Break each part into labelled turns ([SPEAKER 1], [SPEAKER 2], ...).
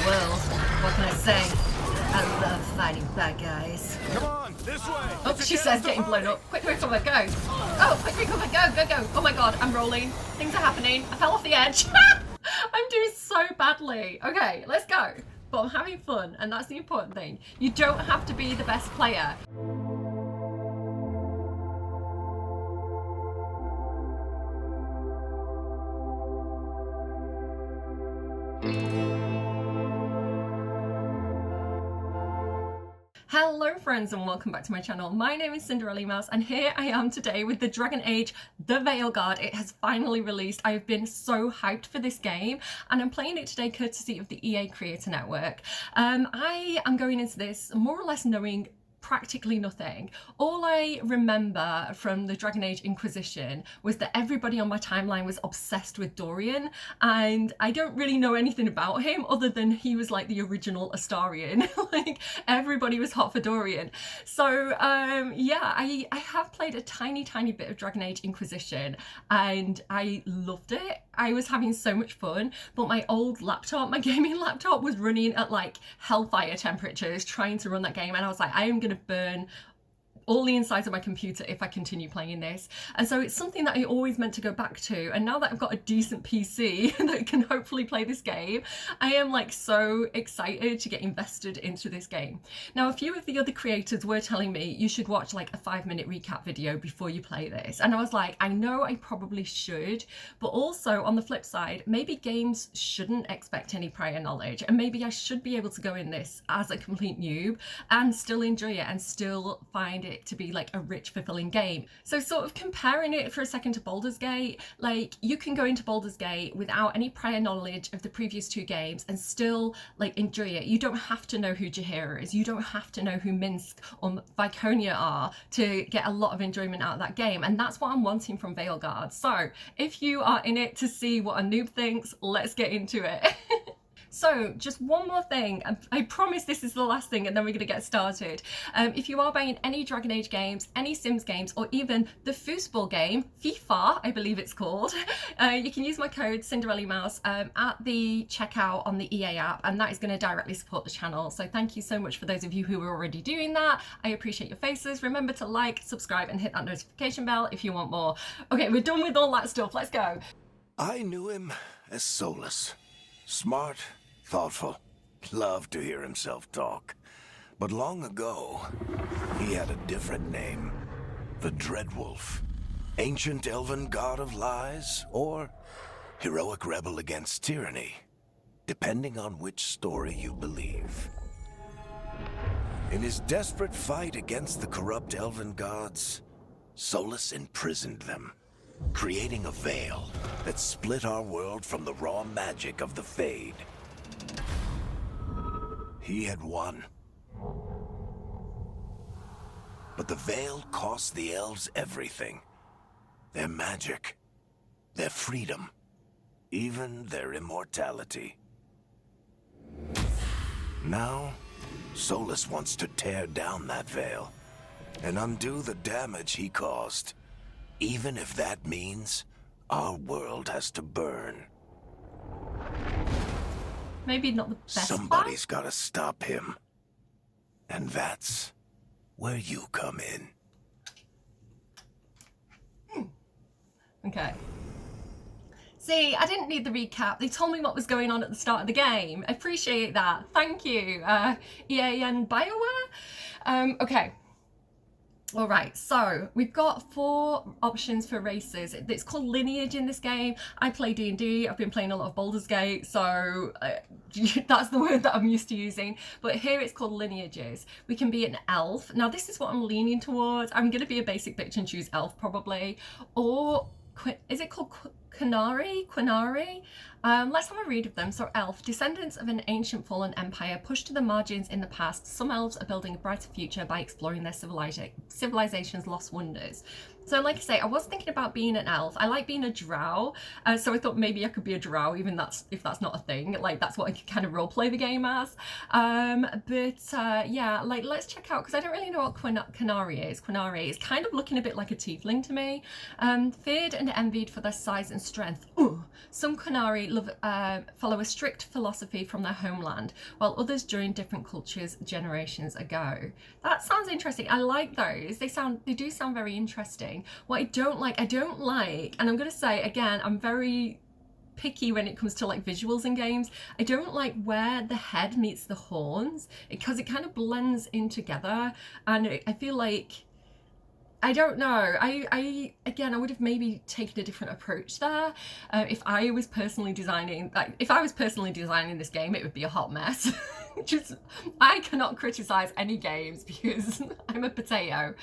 [SPEAKER 1] world. What can I say? I love fighting bad guys.
[SPEAKER 2] Come on, this way.
[SPEAKER 1] Oh, she says getting blown up. Quick recover, go. Oh, quick recover, go. Oh my god, I'm rolling. Things are happening. I fell off the edge. I'm doing so badly. Okay, let's go. But I'm having fun, and that's the important thing. You don't have to be the best player. Hello friends and welcome back to my channel. My name is Cinderellimouse and here I am today with the Dragon Age Veilguard. It has finally released. I've been so hyped for this game and I'm playing it today courtesy of the EA Creator Network. I am going into this more or less knowing practically nothing. All I remember from the Dragon Age Inquisition was that everybody on my timeline was obsessed with Dorian, and I don't really know anything about him other than he was like the original Astarion. Like everybody was hot for Dorian. So yeah, I have played a tiny bit of Dragon Age Inquisition and I loved it. I was having so much fun, but my old laptop, my gaming laptop, was running at like hellfire temperatures trying to run that game, and I was like, I am gonna burn all the insides of my computer if I continue playing this. And so it's something that I always meant to go back to, and now that I've got a decent PC that can hopefully play this game, I am like so excited to get invested into this game. Now a few of the other creators were telling me you should watch like a 5-minute recap video before you play this, and I was like, I know I probably should, but also on the flip side, maybe games shouldn't expect any prior knowledge, and maybe I should be able to go in this as a complete noob and still enjoy it and still find it to be like a rich, fulfilling game. So sort of comparing it for a second to Baldur's Gate, like you can go into Baldur's Gate without any prior knowledge of the previous 2 games and still like enjoy it. You don't have to know who Jaheira is, you don't have to know who Minsk or Viconia are to get a lot of enjoyment out of that game, and that's what I'm wanting from Veilguard. So if you are in it to see what a noob thinks, let's get into it. So just one more thing, I promise this is the last thing and then we're going to get started. If you are buying any Dragon Age games, any Sims games, or even the foosball game, FIFA, I believe it's called, you can use my code Cinderellimouse at the checkout on the EA app, and that is going to directly support the channel. So thank you so much for those of you who are already doing that. I appreciate your faces. Remember to like, subscribe, and hit that notification bell if you want more. Okay, we're done with all that stuff. Let's go.
[SPEAKER 2] I knew him as Solus. Smart, thoughtful, loved to hear himself talk. But long ago, he had a different name. The Dreadwolf. Ancient elven god of lies, or heroic rebel against tyranny, depending on which story you believe. In his desperate fight against the corrupt elven gods, Solus imprisoned them, creating a veil that split our world from the raw magic of the Fade. He had won. But the veil cost the elves everything. Their magic, their freedom, even their immortality. Now, Solus wants to tear down that veil and undo the damage he caused, even if that means our world has to burn.
[SPEAKER 1] Maybe not the best.
[SPEAKER 2] Somebody's gotta stop him. And that's where you come in.
[SPEAKER 1] Okay. See, I didn't need the recap. They told me what was going on at the start of the game. I appreciate that. Thank you, EA and BioWare. Okay. All right, so we've got 4 options for races. It's called lineage in this game. I play D&D. I've been playing a lot of Baldur's Gate, so that's the word that I'm used to using. But here it's called lineages. We can be an elf. Now this is what I'm leaning towards. I'm going to be a basic bitch and choose elf probably. Or is it called Quinari? Let's have a read of them. So elf, descendants of an ancient fallen empire pushed to the margins in the past, some elves are building a brighter future by exploring their civilization's lost wonders. So like I say, I was thinking about being an elf. I like being a drow, so I thought maybe I could be a drow, even if that's not a thing. Like that's what I could kind of roleplay the game as. Yeah, like let's check out, because I don't really know what Quinari is. Quinari is kind of looking a bit like a tiefling to me. Feared and envied for their size and strength. Ooh. Some Qunari follow a strict philosophy from their homeland, while others join different cultures generations ago. That sounds interesting. I like those. They do sound very interesting. What I don't like, and I'm going to say again, I'm very picky when it comes to like visuals in games. I don't like where the head meets the horns, because it kind of blends in together, and I feel like, I don't know. I would have maybe taken a different approach there. If I was personally designing this game, it would be a hot mess. I cannot criticize any games because I'm a potato.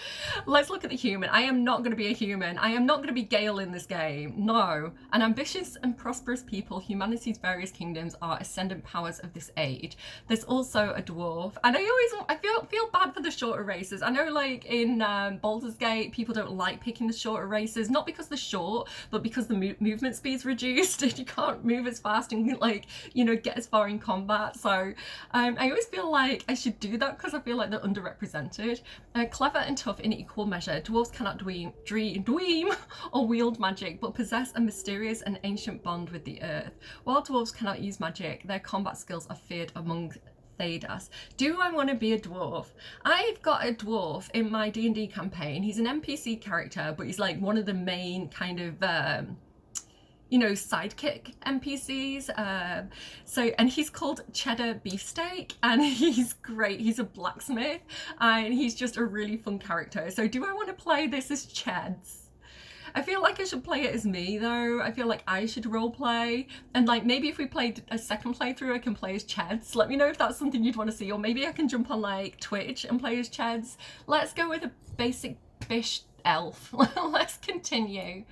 [SPEAKER 1] Let's look at the human. I am not going to be a human. I am not going to be Gale in this game. No. An ambitious and prosperous people, humanity's various kingdoms are ascendant powers of this age. There's also a dwarf, and I feel bad for the shorter races. I know, like in Baldur's Gate, people don't like picking the shorter races, not because they're short, but because the movement speed's reduced and you can't move as fast and like, you know, get as far in combat. So I always feel like I should do that because I feel like they're underrepresented. Clever and tough in equal measure, dwarves cannot dream or wield magic, but possess a mysterious and ancient bond with the earth. While dwarves cannot use magic, their combat skills are feared among Thedas. Do I want to be a dwarf? I've got a dwarf in my D&D campaign. He's an NPC character, but he's like one of the main kind of you know, sidekick NPCs. And he's called Cheddar Beefsteak, and he's great. He's a blacksmith, and he's just a really fun character. So do I want to play this as Cheds? I feel like I should play it as me though. I feel like I should role play, and like maybe if we played a second playthrough I can play as Cheds. Let me know if that's something you'd want to see, or maybe I can jump on like Twitch and play as Cheds. Let's go with a basic bish elf. Let's continue.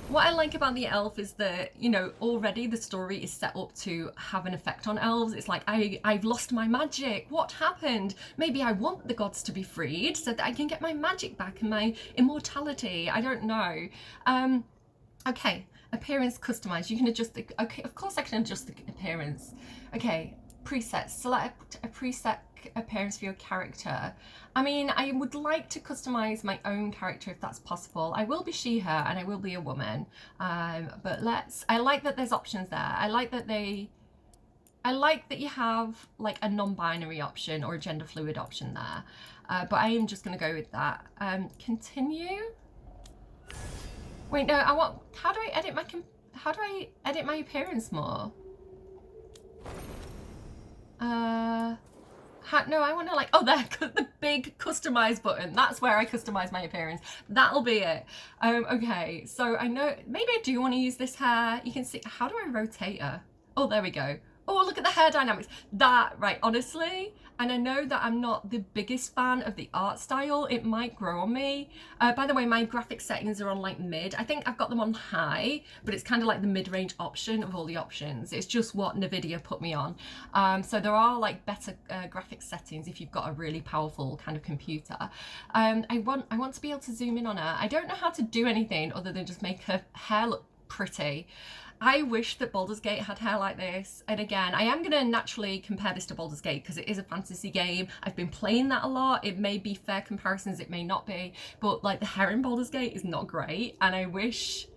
[SPEAKER 1] What I like about the elf is that, you know, already the story is set up to have an effect on elves. It's like, I've lost my magic. What happened? Maybe I want the gods to be freed so that I can get my magic back and my immortality. I don't know. Okay, appearance customized. You can adjust the, okay, of course I can adjust the appearance. Okay, presets. Select a preset appearance for your character. I mean, I would like to customize my own character if that's possible. I will be she, her, and I will be a woman. But I like that there's options there. I like that you have like a non-binary option or a gender fluid option there. But I am just gonna go with that. Continue. Wait, no, how do I edit my appearance more? No, I want to like, oh, there, the big customize button. That's where I customize my appearance. That'll be it. Okay, so I know, maybe I do want to use this hair. You can see, how do I rotate her? Oh, there we go. Oh, look at the hair dynamics. That, right, honestly, and I know that I'm not the biggest fan of the art style. It might grow on me. By the way, my graphic settings are on like mid. I think I've got them on high, but it's kind of like the mid-range option of all the options. It's just what NVIDIA put me on. So there are like better graphic settings if you've got a really powerful kind of computer. I want to be able to zoom in on her. I don't know how to do anything other than just make her hair look pretty. I wish that Baldur's Gate had hair like this. And again, I am going to naturally compare this to Baldur's Gate because it is a fantasy game. I've been playing that a lot. It may be fair comparisons, it may not be. But like the hair in Baldur's Gate is not great. And I wish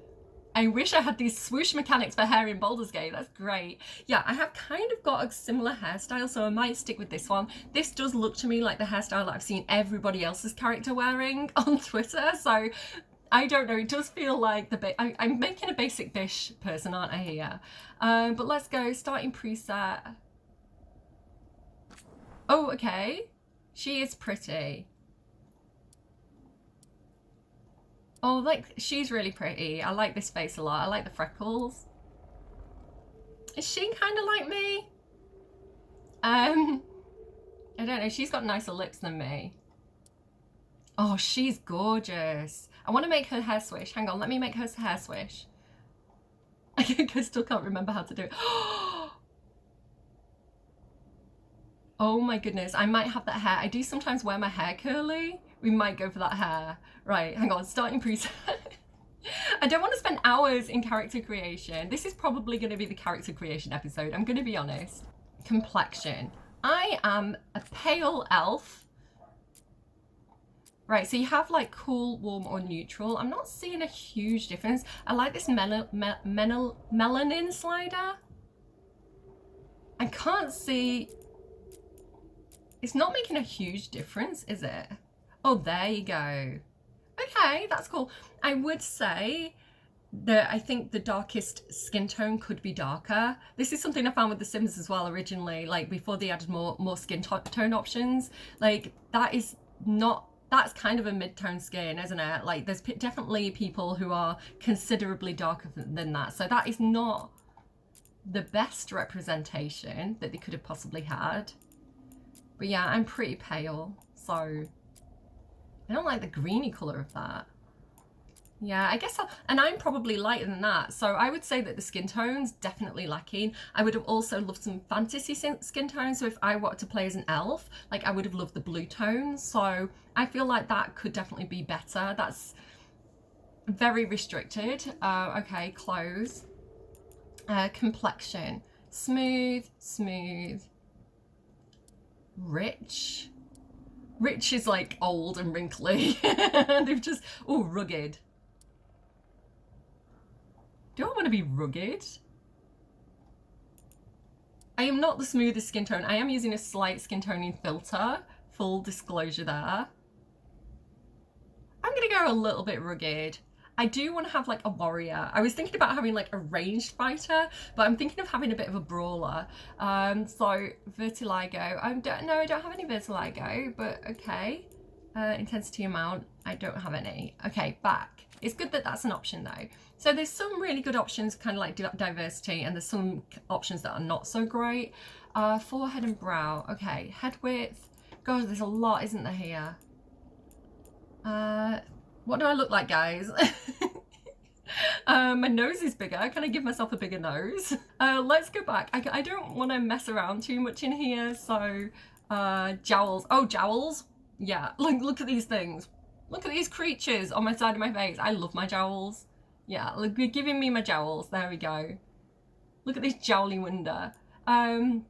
[SPEAKER 1] I had these swoosh mechanics for hair in Baldur's Gate. That's great. Yeah, I have kind of got a similar hairstyle, so I might stick with this one. This does look to me like the hairstyle that I've seen everybody else's character wearing on Twitter. So I don't know, it does feel like I'm making a basic bish person, aren't I, here? But let's go, starting preset. Oh, okay. She is pretty. Oh, like, she's really pretty. I like this face a lot. I like the freckles. Is she kind of like me? I don't know, she's got nicer lips than me. Oh, she's gorgeous. I want to make her hair swish. Hang on, let me make her hair swish. I still can't remember how to do it. Oh my goodness, I might have that hair. I do sometimes wear my hair curly. We might go for that hair. Right, hang on, starting preset. I don't want to spend hours in character creation. This is probably going to be the character creation episode, I'm going to be honest. Complexion. I am a pale elf. Right, so you have like cool, warm, or neutral. I'm not seeing a huge difference. I like this melanin slider. I can't see... It's not making a huge difference, is it? Oh, there you go. Okay, that's cool. I would say that I think the darkest skin tone could be darker. This is something I found with The Sims as well originally, like before they added more skin tone options. Like that is not... That's kind of a mid-tone skin, isn't it? Like there's definitely people who are considerably darker than that. So that is not the best representation that they could have possibly had. But yeah, I'm pretty pale, so I don't like the greeny colour of that. Yeah, I guess and I'm probably lighter than that, so I would say that the skin tone's definitely lacking. I would have also loved some fantasy skin tones, so if I wanted to play as an elf, like I would have loved the blue tones, so I feel like that could definitely be better. That's very restricted. Okay, clothes. Complexion. Smooth, smooth. Rich. Rich is like old and wrinkly. They've just... Oh, rugged. Do I want to be rugged? I am not the smoothest skin tone. I am using a slight skin toning filter. Full disclosure there. I'm going to go a little bit rugged. I do want to have like a warrior. I was thinking about having like a ranged fighter, but I'm thinking of having a bit of a brawler. So vertigo. I don't have any vertigo, but okay. Intensity amount, I don't have any. Okay, back. It's good that that's an option though. So there's some really good options, kind of like diversity, and there's some options that are not so great. Forehead and brow. Okay, head width. God, there's a lot, isn't there here? What do I look like, guys? My nose is bigger. Can I give myself a bigger nose? Let's go back. I don't want to mess around too much in here, so jowls. Oh, jowls. Yeah, look at these things. Look at these creatures on my side of my face. I love my jowls. Yeah, look, you're giving me my jowls. There we go. Look at this jowly wonder. And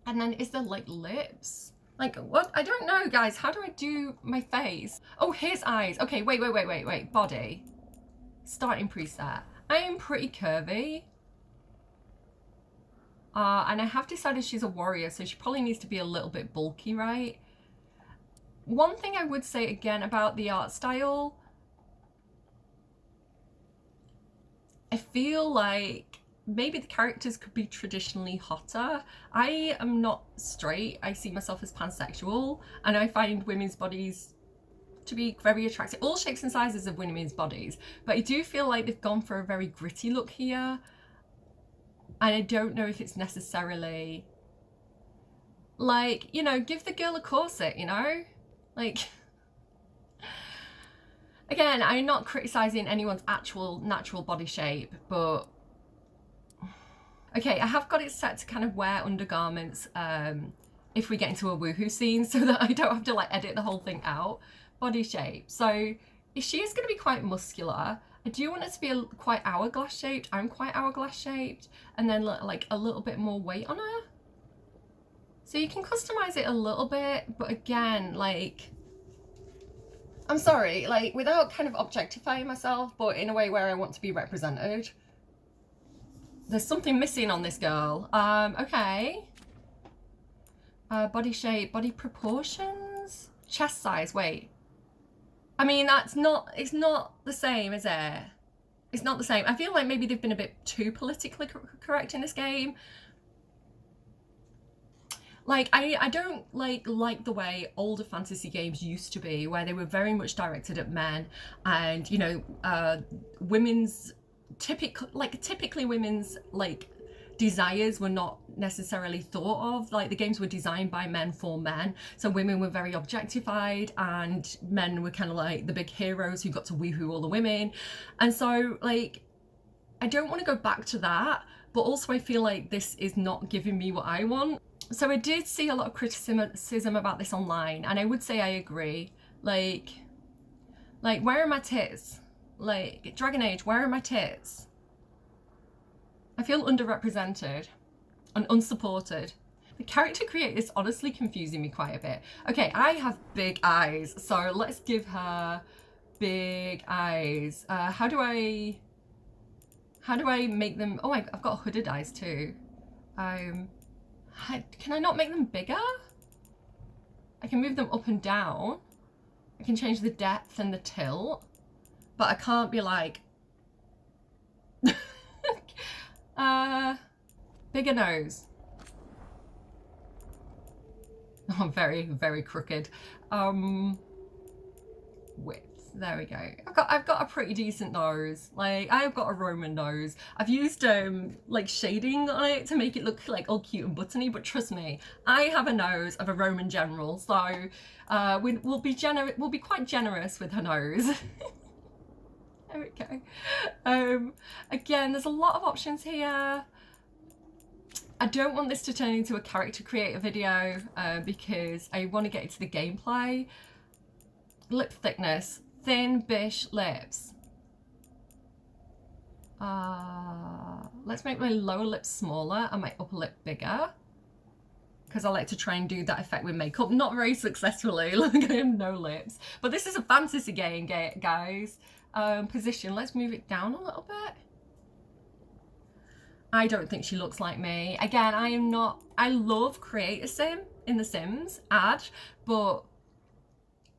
[SPEAKER 1] then is there like lips? Like what? I don't know, guys. How do I do my face? Oh, here's eyes. Okay, wait. Body. Starting preset. I am pretty curvy. And I have decided she's a warrior, so she probably needs to be a little bit bulky, right? One thing I would say again about the art style, I feel like maybe the characters could be traditionally hotter. I am not straight. I see myself as pansexual, and I find women's bodies to be very attractive. All shapes and sizes of women's bodies, but I do feel like they've gone for a very gritty look here, and I don't know if it's necessarily like, you know, give the girl a corset, you know, like. Again, I'm not criticizing anyone's actual natural body shape, but okay, I have got it set to kind of wear undergarments if we get into a woohoo scene, so that I don't have to like edit the whole thing out. Body shape. So she is going to be quite muscular. I do want it to be quite hourglass shaped. I'm quite hourglass shaped, and then like a little bit more weight on her. So you can customize it a little bit, but again, like, I'm sorry, like, without kind of objectifying myself, but in a way where I want to be represented. There's something missing on this girl. Okay. Body shape, body proportions, chest size, wait. I mean, it's not the same, is it? It's not the same. I feel like maybe they've been a bit too politically correct in this game. Like, I don't like the way older fantasy games used to be, where they were very much directed at men, and, you know, women's typically women's like desires were not necessarily thought of. Like, the games were designed by men for men, so women were very objectified, and men were kind of like the big heroes who got to woohoo all the women. And so, like, I don't want to go back to that, but also I feel like this is not giving me what I want. So I did see a lot of criticism about this online, and I would say I agree. Like where are my tits? Like, Dragon Age, where are my tits? I feel underrepresented and unsupported. The character creator is honestly confusing me quite a bit. Okay, I have big eyes, so let's give her big eyes. How do I make them? Oh, I've got hooded eyes too. Can I not make them bigger? I can move them up and down. I can change the depth and the tilt, but I can't be like bigger nose. Oh, very, very crooked. Width. There we go. I've got a pretty decent nose. Like, I've got a Roman nose. I've used like shading on it to make it look like all cute and buttony, but trust me, I have a nose of a Roman general, so we'll be quite generous with her nose. There we go. Again, there's a lot of options here. I don't want this to turn into a character creator video because I want to get into the gameplay. Lip thickness, thin bish lips. Let's make my lower lip smaller and my upper lip bigger, because I like to try and do that effect with makeup. Not very successfully. Look, I have no lips. But this is a fantasy game, guys. Position, let's move it down a little bit. I don't think she looks like me. Again, I love create a sim in The Sims, but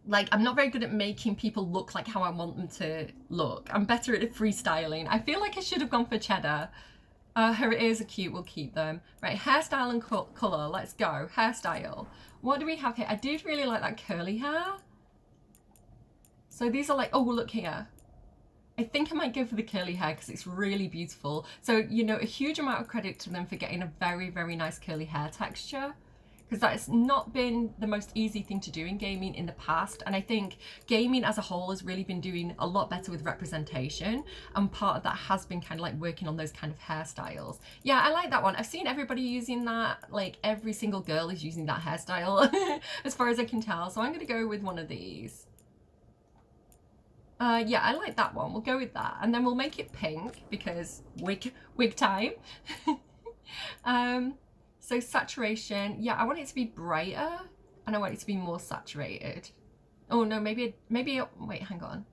[SPEAKER 1] like, I'm not very good at making people look like how I want them to look. I'm better at freestyling. I feel like I should have gone for cheddar. Her ears are cute, we'll keep them. Right, hairstyle and colour, let's go. Hairstyle. What do we have here? I did really like that curly hair. So these are like, oh, look here. I think I might go for the curly hair because it's really beautiful. So, you know, a huge amount of credit to them for getting a very, very nice curly hair texture, because that has not been the most easy thing to do in gaming in the past. And I think gaming as a whole has really been doing a lot better with representation, and part of that has been kind of like working on those kind of hairstyles. Yeah, I like that one. I've seen everybody using that. Like, every single girl is using that hairstyle as far as I can tell. So I'm going to go with one of these. Yeah, I like that one. We'll go with that. And then we'll make it pink because wig time. So saturation. Yeah, I want it to be brighter and I want it to be more saturated. Oh no, maybe, wait, hang on.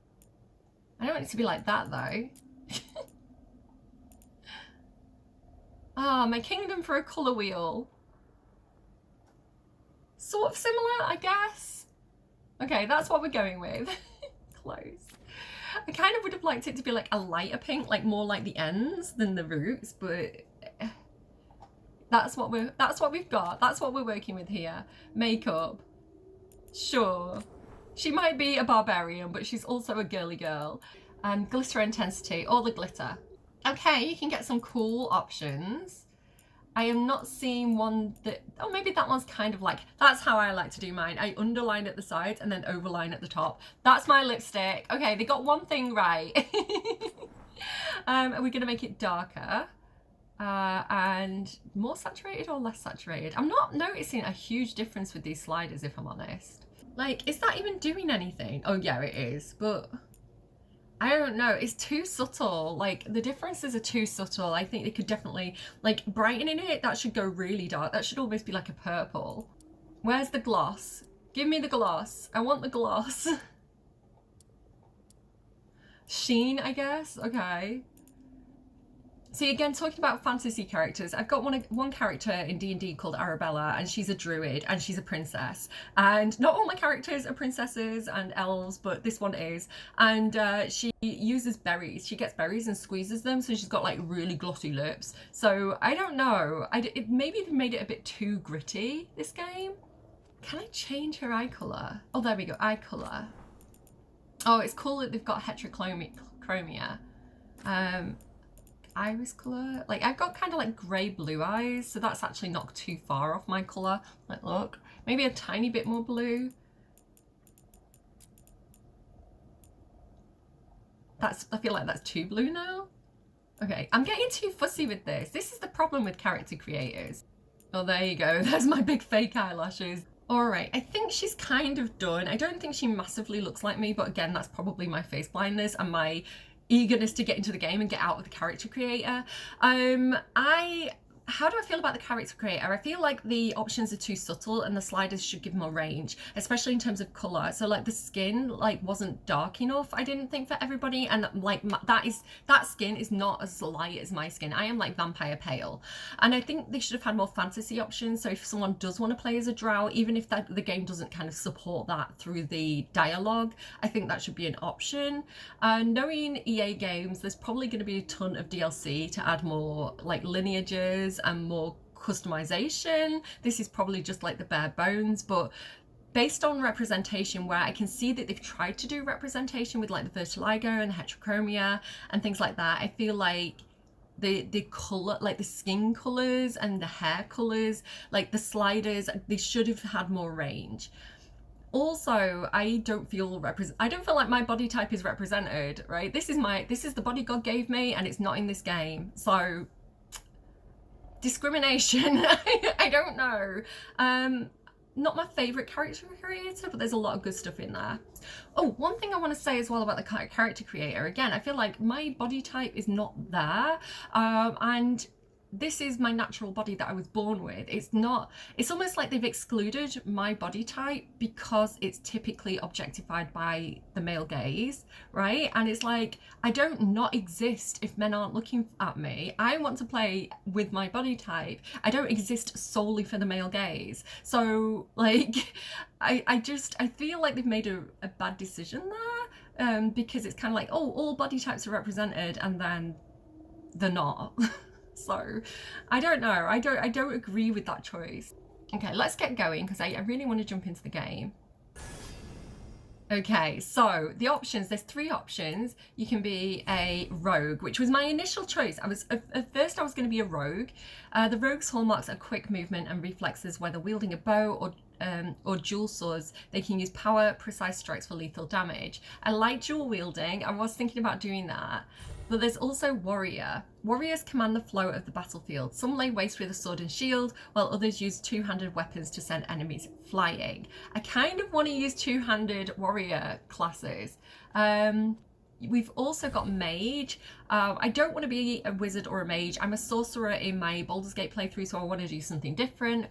[SPEAKER 1] I don't want it to be like that though. Ah, my kingdom for a colour wheel. Sort of similar, I guess. Okay, that's what we're going with. Close. I kind of would have liked it to be like a lighter pink, like more like the ends than the roots, but that's what we've got. That's what we're working with here. Makeup. Sure. She might be a barbarian, but she's also a girly girl. And glitter intensity, all the glitter. Okay, you can get some cool options. I am not seeing one that, oh, maybe that one's kind of like, that's how I like to do mine. I underline at the sides and then overline at the top. That's my lipstick. Okay, they got one thing right. Are we gonna make it darker? And more saturated or less saturated? I'm not noticing a huge difference with these sliders, if I'm honest. Like, is that even doing anything? Oh yeah, it is, but I don't know, it's too subtle. Like, the differences are too subtle. I think they could definitely, like, brightening it, that should go really dark. That should almost be like a purple. Where's the gloss? Give me the gloss. I want the gloss. Sheen, I guess. Okay. See, again, talking about fantasy characters, I've got one character in D&D called Arabella, and she's a druid and she's a princess. And not all my characters are princesses and elves, but this one is. And she uses berries. She gets berries and squeezes them, so she's got like really glossy lips. So I don't know. Maybe they made it a bit too gritty, this game. Can I change her eye colour? Oh, there we go, eye colour. Oh, it's cool that they've got heterochromia. Iris colour, like I've got kind of like grey blue eyes, so that's actually not too far off my colour. Like, look, maybe a tiny bit more blue. I feel like that's too blue now. Okay, I'm getting too fussy with this. This is the problem with character creators. Oh, there you go. There's my big fake eyelashes. All right, I think she's kind of done. I don't think she massively looks like me, but again, that's probably my face blindness and my eagerness to get into the game and get out of the character creator. I how do I feel about the character creator? I feel like the options are too subtle and the sliders should give more range, especially in terms of color. So like the skin like wasn't dark enough, I didn't think, for everybody, and like that skin is not as light as my skin. I am like vampire pale, and I think they should have had more fantasy options. So if someone does want to play as a drow, even if the game doesn't kind of support that through the dialogue, I think that should be an option. Knowing EA Games, there's probably going to be a ton of DLC to add more like lineages and more customization. This is probably just like the bare bones, but based on representation, where I can see that they've tried to do representation with like the vitiligo and the heterochromia and things like that, I feel like the color, like the skin colors and the hair colors, like the sliders, they should have had more range. Also, I don't feel like my body type is represented, right? This is the body God gave me, and it's not in this game. So discrimination. I don't know. Not my favorite character creator, but there's a lot of good stuff in there. Oh, one thing I want to say as well about the character creator, again, I feel like my body type is not there, and this is my natural body that I was born with. It's almost like they've excluded my body type because it's typically objectified by the male gaze, right? And it's like, I don't not exist if men aren't looking at me. I want to play with my body type. I don't exist solely for the male gaze. So like, I feel like they've made a bad decision there, because it's kind of like, oh, all body types are represented, and then they're not. So I don't know. I don't agree with that choice. Okay, let's get going because I really want to jump into the game. Okay, so the options, there's 3 options. You can be a rogue, which was my initial choice. At first I was going to be a rogue. The rogue's hallmarks are quick movement and reflexes, whether wielding a bow or dual swords. They can use power, precise strikes for lethal damage. I like dual wielding. I was thinking about doing that. But there's also warrior. Warriors command the flow of the battlefield. Some lay waste with a sword and shield, while others use two-handed weapons to send enemies flying. I kind of want to use two-handed warrior classes. We've also got mage. I don't want to be a wizard or a mage. I'm a sorcerer in my Baldur's Gate playthrough, so I want to do something different.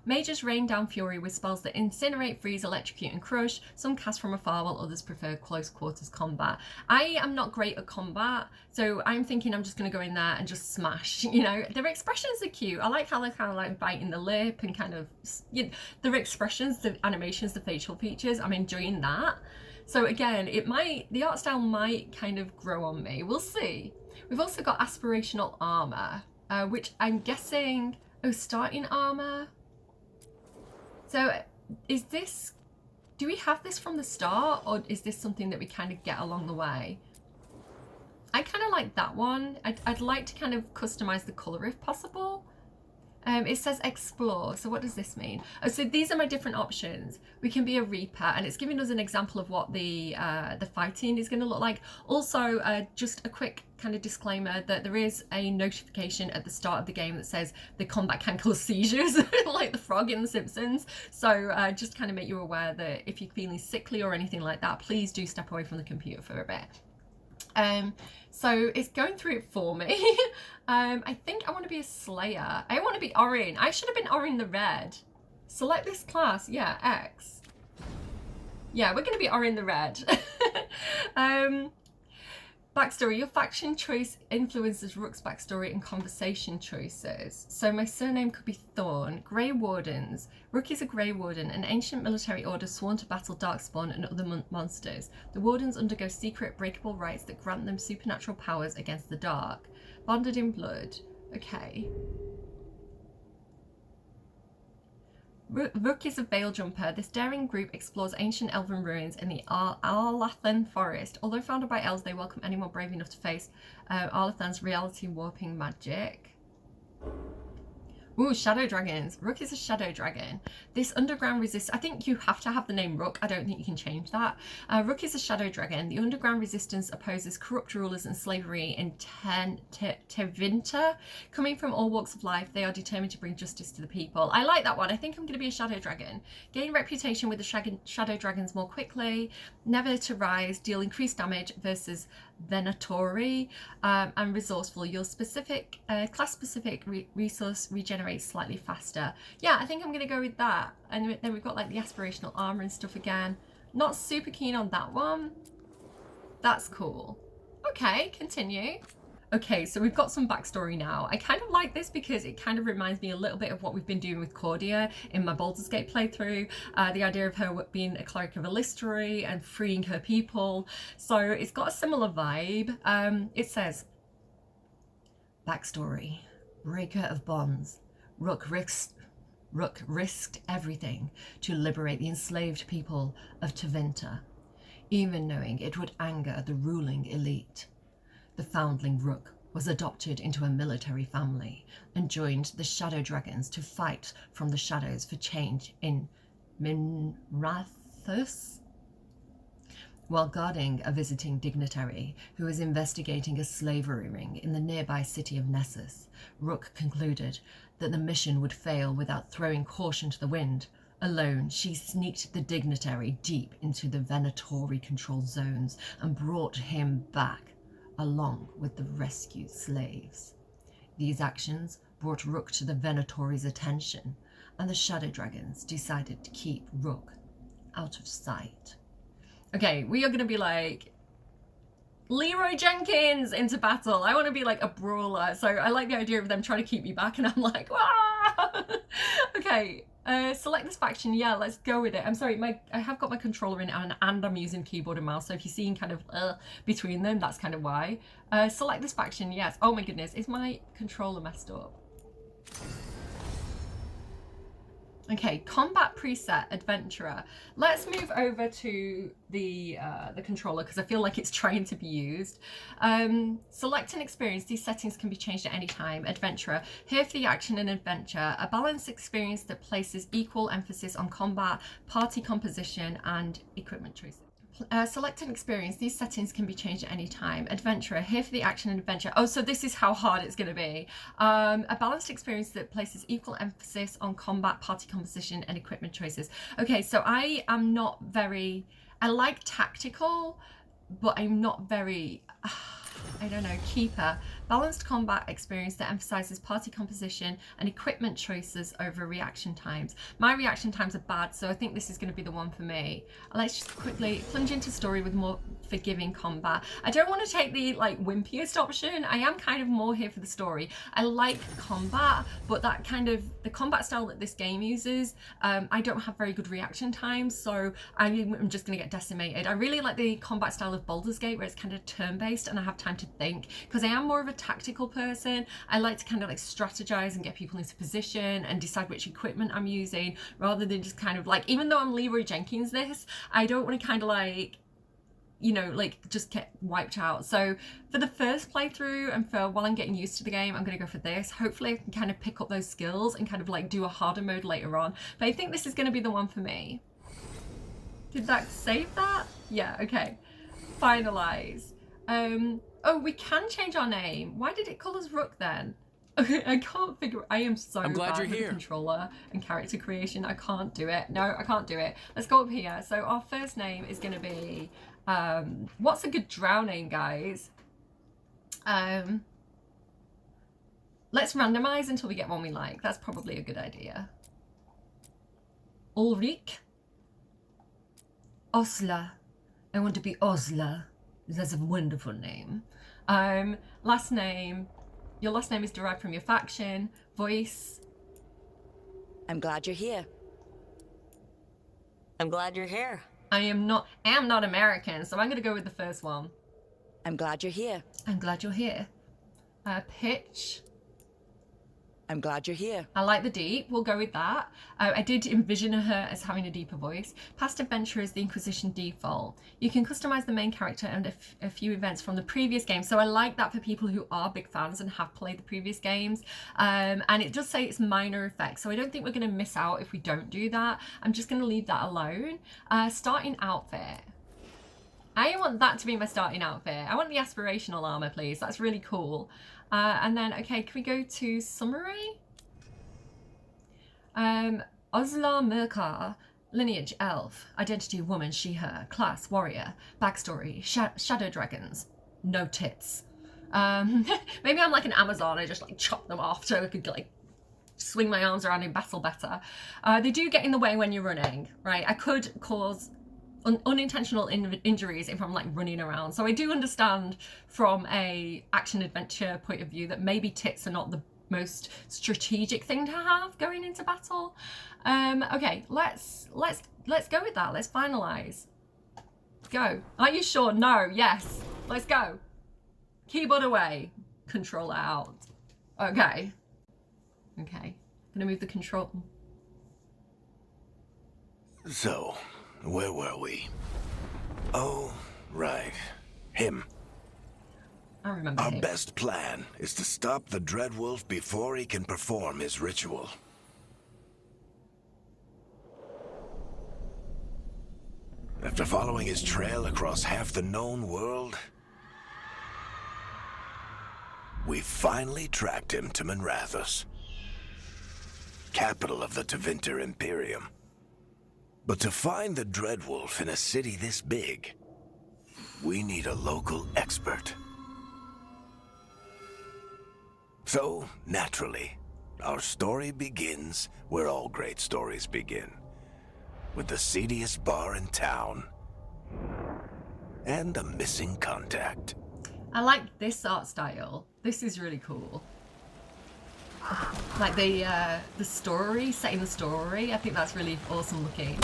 [SPEAKER 1] Mages rain down fury with spells that incinerate, freeze, electrocute, and crush. Some cast from afar, while others prefer close quarters combat. I am not great at combat, so I'm thinking I'm just going to go in there and just smash. You know, their expressions are cute. I like how they're kind of like biting the lip and kind of, you know, their expressions, the animations, the facial features. I'm enjoying that. So again, the art style might kind of grow on me. We'll see. We've also got aspirational armor, which I'm guessing, starting armor. So do we have this from the start, or is this something that we kind of get along the way? I kind of like that one. I'd like to kind of customize the color if possible. It says explore, so what does this mean? Oh, so these are my different options. We can be a reaper, and it's giving us an example of what the fighting is going to look like. Also, just a quick kind of disclaimer that there is a notification at the start of the game that says the combat can cause seizures, like the frog in The Simpsons. So just kind of make you aware that if you're feeling sickly or anything like that, please do step away from the computer for a bit. So it's going through it for me. I think I want to be a slayer. I want to be Orin. I should have been Orin the Red. Select this class. Yeah, X. Yeah, we're going to be Orin the Red. Backstory. Your faction choice influences Rook's backstory and conversation choices. So my surname could be Thorn. Grey Wardens. Rook is a Grey Warden, an ancient military order sworn to battle Darkspawn and other monsters. The Wardens undergo secret, breakable rites that grant them supernatural powers against the dark. Bonded in blood. Okay. Rook is a veil jumper. This daring group explores ancient elven ruins in the Arlathan forest. Although founded by elves, they welcome anyone brave enough to face Arlathan's reality warping magic. Ooh, shadow dragons. Rook is a shadow dragon. This underground resistance. I think you have to have the name Rook. I don't think you can change that. Rook is a shadow dragon. The underground resistance opposes corrupt rulers and slavery in Tevinter. Coming from all walks of life, they are determined to bring justice to the people. I like that one. I think I'm going to be a shadow dragon. Gain reputation with the shadow dragons more quickly. Never to rise. Deal increased damage versus Venatori, and resourceful. Your specific class-specific resource regenerates slightly faster. Yeah, I think I'm gonna go with that. And then we've got like the aspirational armor and stuff again. Not super keen on that one. That's cool. Okay, continue. Okay, so we've got some backstory now. I kind of like this because it kind of reminds me a little bit of what we've been doing with Cordia in my Baldur's Gate playthrough. The idea of her being a cleric of Illistery and freeing her people. So it's got a similar vibe. It says, backstory, breaker of bonds. Rook risked everything to liberate the enslaved people of Tevinter, even knowing it would anger the ruling elite. The foundling Rook was adopted into a military family and joined the Shadow Dragons to fight from the shadows for change in Minrathus. While guarding a visiting dignitary who was investigating a slavery ring in the nearby city of Nessus, Rook concluded that the mission would fail without throwing caution to the wind. Alone, she sneaked the dignitary deep into the Venatori controlled zones and brought him back, along with the rescued slaves. These actions brought Rook to the Venatori's attention, and the Shadow Dragons decided to keep Rook out of sight. Okay, we are going to be like Leroy Jenkins into battle. I want to be like a brawler, so I like the idea of them trying to keep me back, and I'm like, ah! Okay. Select this faction. Yeah, let's go with it. I'm sorry, I have got my controller in and I'm using keyboard and mouse, so if you're seeing kind of between them, that's kind of why. Select this faction. Yes. Oh my goodness, is my controller messed up? Okay, combat preset, adventurer. Let's move over to the controller because I feel like it's trying to be used. Select an experience. These settings can be changed at any time. Adventurer. Here for the action and adventure. A balanced experience that places equal emphasis on combat, party composition, and equipment choices. Select an experience. These settings can be changed at any time. Adventurer. Here for the action and adventure. Oh, so this is how hard it's going to be. A balanced experience that places equal emphasis on combat, party composition, and equipment choices. Okay, so I am not very... I like tactical, but I'm not very... I don't know, keeper. Balanced combat experience that emphasizes party composition and equipment choices over reaction times. My reaction times are bad, so I think this is going to be the one for me. Let's just quickly plunge into story with more forgiving combat. I don't want to take the like wimpiest option. I am kind of more here for the story. I like combat, but that kind of the combat style that this game uses, I don't have very good reaction times, so I'm just going to get decimated. I really like the combat style of Baldur's Gate where it's kind of turn-based and I have time to think, because I am more of a tactical person. I like to kind of like strategize and get people into position and decide which equipment I'm using, rather than just kind of like, even though I'm Leroy Jenkins this, I don't want to kind of like, you know, like just get wiped out. So for the first playthrough and for while I'm getting used to the game, I'm going to go for this. Hopefully I can kind of pick up those skills and kind of like do a harder mode later on. But I think this is going to be the one for me. Did that save that? Yeah, okay. Finalize. Oh, we can change our name. Why did it call us Rook then? Okay, I can't figure. I am so bad with the controller and character creation. I can't do it. No, I can't do it. Let's go up here. So our first name is going to be, what's a good drow name, guys? Let's randomize until we get one we like. That's probably a good idea. Ulrich. Osla. I want to be Osla. That's a wonderful name. Last name. Your last name is derived from your faction. Voice.
[SPEAKER 3] I'm glad you're here. I'm glad you're here.
[SPEAKER 1] I am not American, so I'm going to go with the first one.
[SPEAKER 3] I'm glad you're here.
[SPEAKER 1] I'm glad you're here. Pitch.
[SPEAKER 3] I'm glad you're here.
[SPEAKER 1] I like the deep. We'll go with that. I did envision her as having a deeper voice. Past adventure is the Inquisition default. You can customize the main character and a few events from the previous game. So I like that for people who are big fans and have played the previous games. And it does say it's minor effects. So I don't think we're going to miss out if we don't do that. I'm just going to leave that alone. Starting outfit. I want that to be my starting outfit. I want the aspirational armor, please. That's really cool. And then, okay, can we go to summary? Osla Merkar, lineage elf, identity woman, she, her, class warrior, backstory, shadow dragons. no tits. Maybe I'm like an Amazon, I just like chop them off so I could like swing my arms around in battle better. They do get in the way when you're running, right? I could cause unintentional injuries if I'm like running around. So I do understand from a action adventure point of view that maybe tits are not the most strategic thing to have going into battle. Okay, let's go with that. Let's finalize. Go. Are you sure? No. Yes. Let's go. Keyboard away. Controller out. Okay. Okay. Gonna move the control.
[SPEAKER 2] So, where were we? Oh, right. Him.
[SPEAKER 1] I remember
[SPEAKER 2] Our
[SPEAKER 1] him.
[SPEAKER 2] best plan is to stop the Dreadwolf before he can perform his ritual. After following his trail across half the known world, we finally tracked him to Minrathous, capital of the Tevinter Imperium. But to find the Dreadwolf in a city this big, we need a local expert. So, naturally, our story begins where all great stories begin. With the seediest bar in town and a missing contact.
[SPEAKER 1] I like this art style. This is really cool. Like the story, setting the story. I think that's really awesome looking.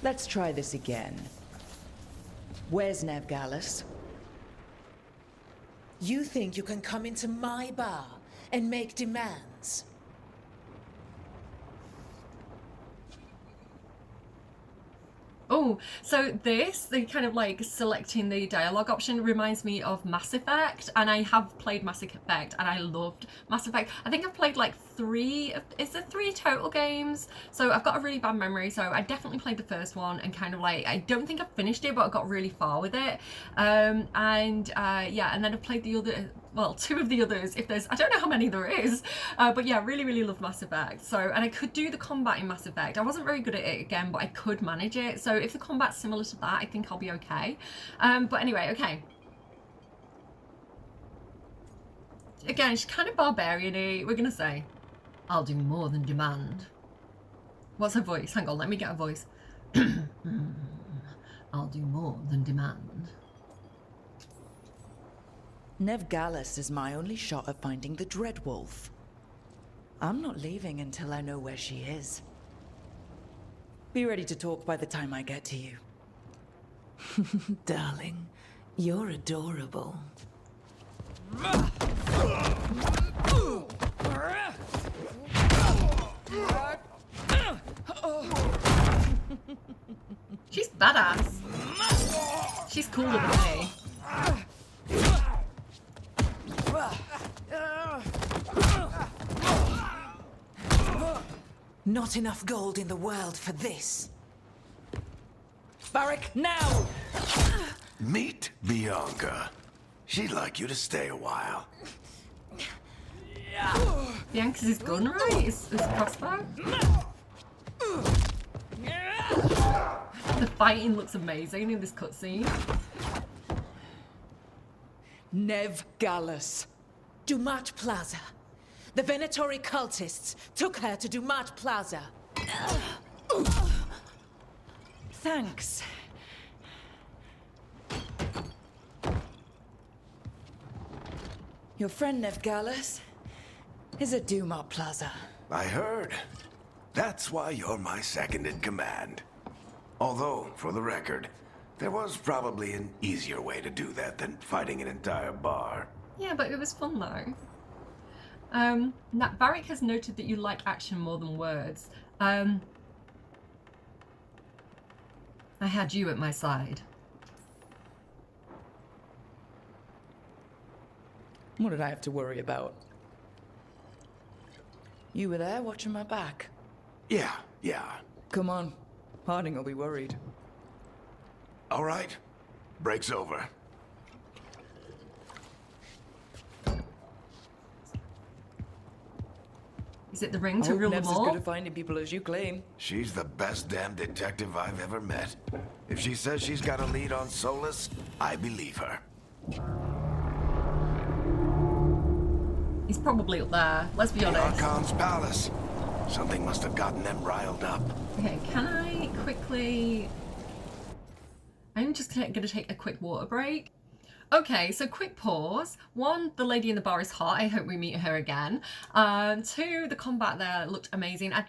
[SPEAKER 3] Let's try this again. Where's Nev Gallus?
[SPEAKER 4] You think you can come into my bar and make demands?
[SPEAKER 1] Oh, so this, the kind of like selecting the dialogue option reminds me of Mass Effect, and I have played Mass Effect and I loved Mass Effect. I think I've played like is there 3 total games? So I've got a really bad memory, so I definitely played the first one and kind of like, I don't think I finished it, but I got really far with it. Yeah, and then I've played the other, well, 2 of the others, if there's, I don't know how many there is, but yeah, really love Mass Effect. So, and I could do the combat in Mass Effect. I wasn't very good at it again, but I could manage it. So if the combat's similar to that, I think I'll be okay. But anyway, okay. Again, she's kind of barbarian-y. We're gonna say, I'll do more than demand. What's her voice? Hang on, let me get a voice. I'll do more than demand.
[SPEAKER 3] Nev Gallus is my only shot at finding the Dreadwolf. I'm not leaving until I know where she is. Be ready to talk by the time I get to you.
[SPEAKER 4] Darling, you're adorable.
[SPEAKER 1] She's badass. She's cooler than me.
[SPEAKER 4] Not enough gold in the world for this.
[SPEAKER 3] Barak, now!
[SPEAKER 2] Meet Bianca. She'd like you to stay a while.
[SPEAKER 1] Bianca's his gun, right? His crossbow? The fighting looks amazing in this cutscene.
[SPEAKER 3] Nev Gallus.
[SPEAKER 4] Dumat Plaza. The Venatori cultists took her to Dumat Plaza.
[SPEAKER 3] Thanks. Your friend Nev Gallus is at Dumat Plaza.
[SPEAKER 2] I heard. That's why you're my second in command. Although, for the record, there was probably an easier way to do that than fighting an entire bar.
[SPEAKER 1] Yeah, but it was fun though. Varric has noted that you like action more than words. I had you at my side.
[SPEAKER 3] What did I have to worry about? You were there watching my back.
[SPEAKER 2] Yeah.
[SPEAKER 3] Come on. Harding will be worried.
[SPEAKER 2] All right. Break's over.
[SPEAKER 1] Is it the ring to
[SPEAKER 3] I hope
[SPEAKER 1] rule them
[SPEAKER 3] Nev's as good
[SPEAKER 1] all?
[SPEAKER 3] at finding people as you claim.
[SPEAKER 2] She's the best damn detective I've ever met. If she says she's got a lead on Solus, I believe her.
[SPEAKER 1] He's probably up there. Let's be
[SPEAKER 2] The
[SPEAKER 1] honest.
[SPEAKER 2] Archon's palace. Something must have gotten them riled up.
[SPEAKER 1] Okay, can I quickly... I'm just going to take a quick water break. Okay, so quick pause. One, the lady in the bar is hot. I hope we meet her again. Two, the combat there looked amazing. I